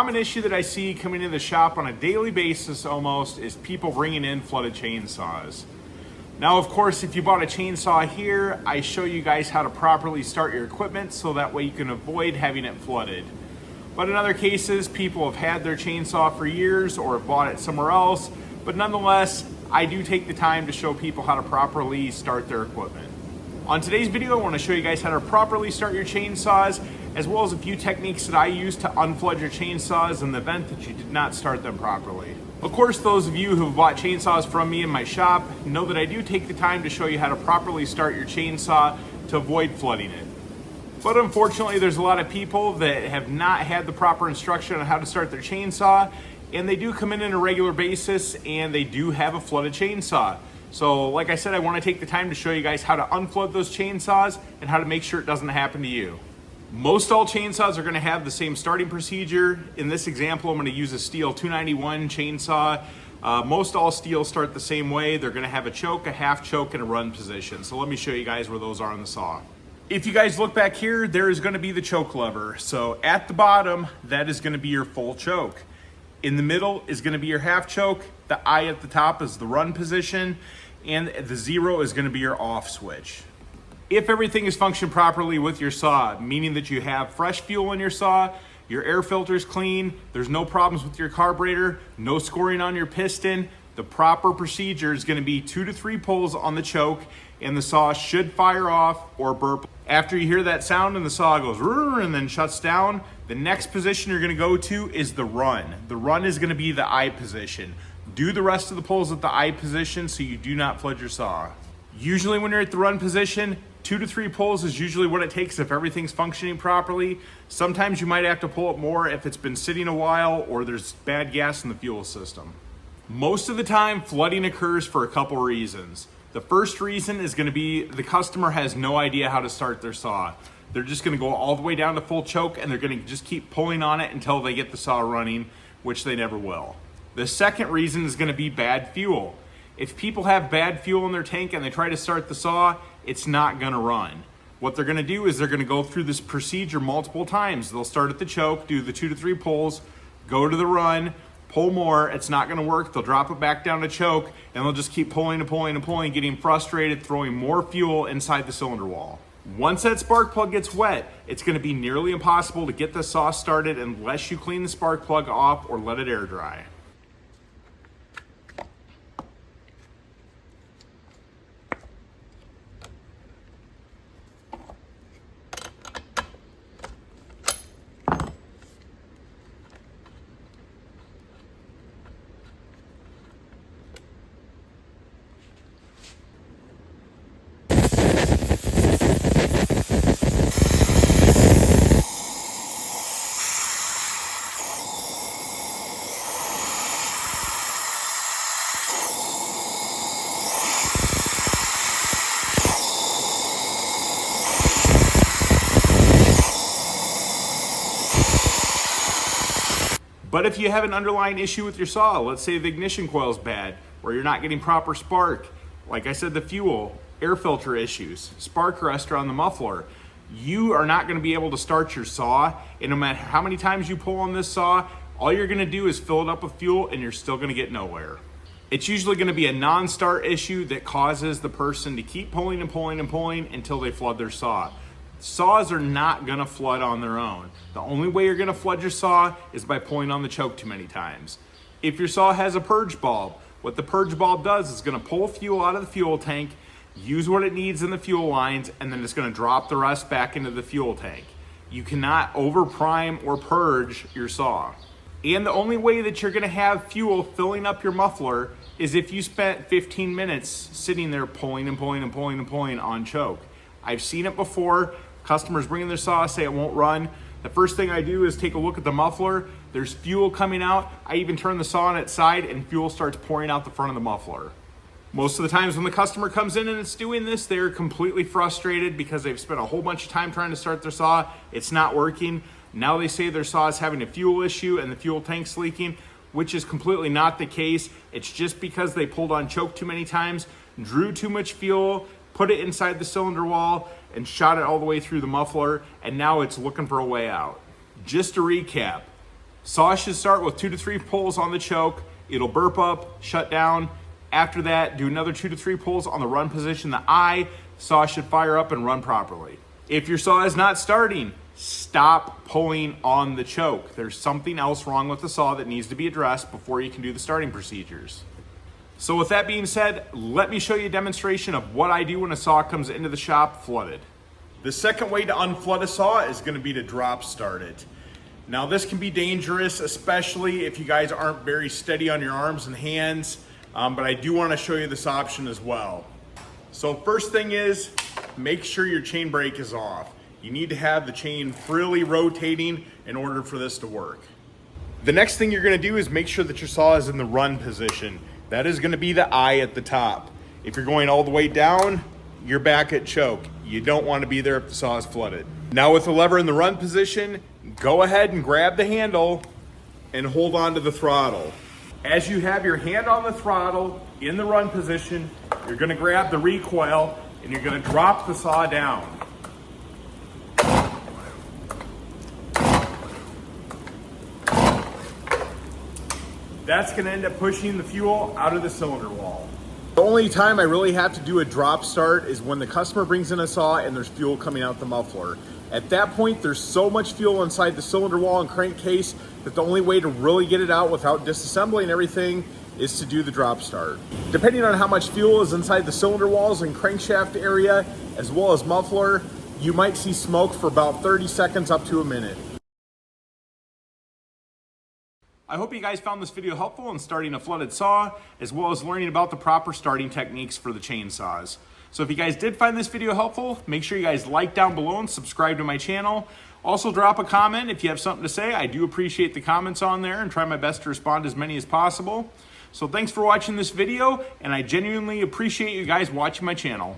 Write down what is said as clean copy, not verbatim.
common issue that I see coming into the shop on a daily basis almost is people bringing in flooded chainsaws. Now, of course, if you bought a chainsaw here, I show you guys how to properly start your equipment so that way you can avoid having it flooded. But in other cases, people have had their chainsaw for years or have bought it somewhere else, but nonetheless, I do take the time to show people how to properly start their equipment. On today's video, I want to show you guys how to properly start your chainsaws, as well as a few techniques that I use to unflood your chainsaws in the event that you did not start them properly. Of course, those of you who have bought chainsaws from me in my shop know that I do take the time to show you how to properly start your chainsaw to avoid flooding it. But unfortunately, there's a lot of people that have not had the proper instruction on how to start their chainsaw, and they do come in on a regular basis and they do have a flooded chainsaw. So like I said, I want to take the time to show you guys how to unflood those chainsaws and how to make sure it doesn't happen to you. Most all chainsaws are going to have the same starting procedure. In this example, I'm going to use a Stihl 291 chainsaw. Most all Stihls start the same way. They're going to have a choke, a half choke, and a run position. So let me show you guys where those are on the saw. If you guys look back here, there is going to be the choke lever. So at the bottom, that is going to be your full choke. In the middle is going to be your half choke. The I at the top is the run position, and the 0 is going to be your off switch. If everything is functioned properly with your saw, meaning that you have fresh fuel in your saw, your air filter is clean, there's no problems with your carburetor, no scoring on your piston, the proper procedure is going to be 2 to 3 pulls on the choke, and the saw should fire off or burp. After you hear that sound and the saw goes and then shuts down, the next position you're going to go to is the run. The run is going to be the I position. Do the rest of the pulls at the I position so you do not flood your saw. Usually when you're at the run position, 2 to 3 pulls is usually what it takes if everything's functioning properly. Sometimes you might have to pull it more if it's been sitting a while or there's bad gas in the fuel system. Most of the time, flooding occurs for a couple reasons. The first reason is going to be the customer has no idea how to start their saw. They're just going to go all the way down to full choke and they're going to just keep pulling on it until they get the saw running, which they never will. The second reason is going to be bad fuel. If people have bad fuel in their tank and they try to start the saw, it's not going to run. What they're going to do is they're going to go through this procedure multiple times. They'll start at the choke, do the 2 to 3 pulls, go to the run, pull more, it's not going to work. They'll drop it back down to choke, and they'll just keep pulling and pulling and pulling, getting frustrated, throwing more fuel inside the cylinder wall. Once that spark plug gets wet, it's going to be nearly impossible to get the saw started unless you clean the spark plug off or let it air dry. But if you have an underlying issue with your saw, let's say the ignition coil is bad, or you're not getting proper spark, like I said, the fuel, air filter issues, spark arrestor on the muffler, you are not going to be able to start your saw. And no matter how many times you pull on this saw, all you're going to do is fill it up with fuel and you're still going to get nowhere. It's usually going to be a non-start issue that causes the person to keep pulling and pulling and pulling until they flood their saw. Saws are not going to flood on their own. The only way you're going to flood your saw is by pulling on the choke too many times. If your saw has a purge bulb, what the purge bulb does is going to pull fuel out of the fuel tank, use what it needs in the fuel lines, and then it's going to drop the rest back into the fuel tank. You cannot over prime or purge your saw. And the only way that you're going to have fuel filling up your muffler is if you spent 15 minutes sitting there pulling and pulling and pulling and pulling on choke. I've seen it before. Customers bring in their saw, say it won't run. The first thing I do is take a look at the muffler. There's fuel coming out. I even turn the saw on its side and fuel starts pouring out the front of the muffler. Most of the times when the customer comes in and it's doing this, they're completely frustrated because they've spent a whole bunch of time trying to start their saw. It's not working. Now they say their saw is having a fuel issue and the fuel tank's leaking, which is completely not the case. It's just because they pulled on choke too many times, drew too much fuel, put it inside the cylinder wall, and shot it all the way through the muffler, and now it's looking for a way out. Just to recap, Saw should start with 2 to 3 pulls on the choke. It'll burp up, shut down. After that, do another 2 to 3 pulls on the run position, the eye. Saw should fire up and run properly. If your saw is not starting, stop pulling on the choke. There's something else wrong with the saw that needs to be addressed before you can do the starting procedures. So with that being said, let me show you a demonstration of what I do when a saw comes into the shop flooded. The second way to unflood a saw is going to be to drop start it. Now this can be dangerous, especially if you guys aren't very steady on your arms and hands, but I do want to show you this option as well. So first thing is, make sure your chain brake is off. You need to have the chain freely rotating in order for this to work. The next thing you're going to do is make sure that your saw is in the run position. That is going to be the eye at the top. If you're going all the way down, you're back at choke. You don't want to be there if the saw is flooded. Now with the lever in the run position, go ahead and grab the handle and hold on to the throttle. As you have your hand on the throttle in the run position, you're going to grab the recoil and you're going to drop the saw down. That's going to end up pushing the fuel out of the cylinder wall. The only time I really have to do a drop start is when the customer brings in a saw and there's fuel coming out the muffler. At that point, there's so much fuel inside the cylinder wall and crankcase that the only way to really get it out without disassembling everything is to do the drop start. Depending on how much fuel is inside the cylinder walls and crankshaft area, as well as muffler, you might see smoke for about 30 seconds up to a minute. I hope you guys found this video helpful in starting a flooded saw, as well as learning about the proper starting techniques for the chainsaws. So if you guys did find this video helpful, make sure you guys like down below and subscribe to my channel. Also drop a comment if you have something to say. I do appreciate the comments on there and try my best to respond to as many as possible. So thanks for watching this video, and I genuinely appreciate you guys watching my channel.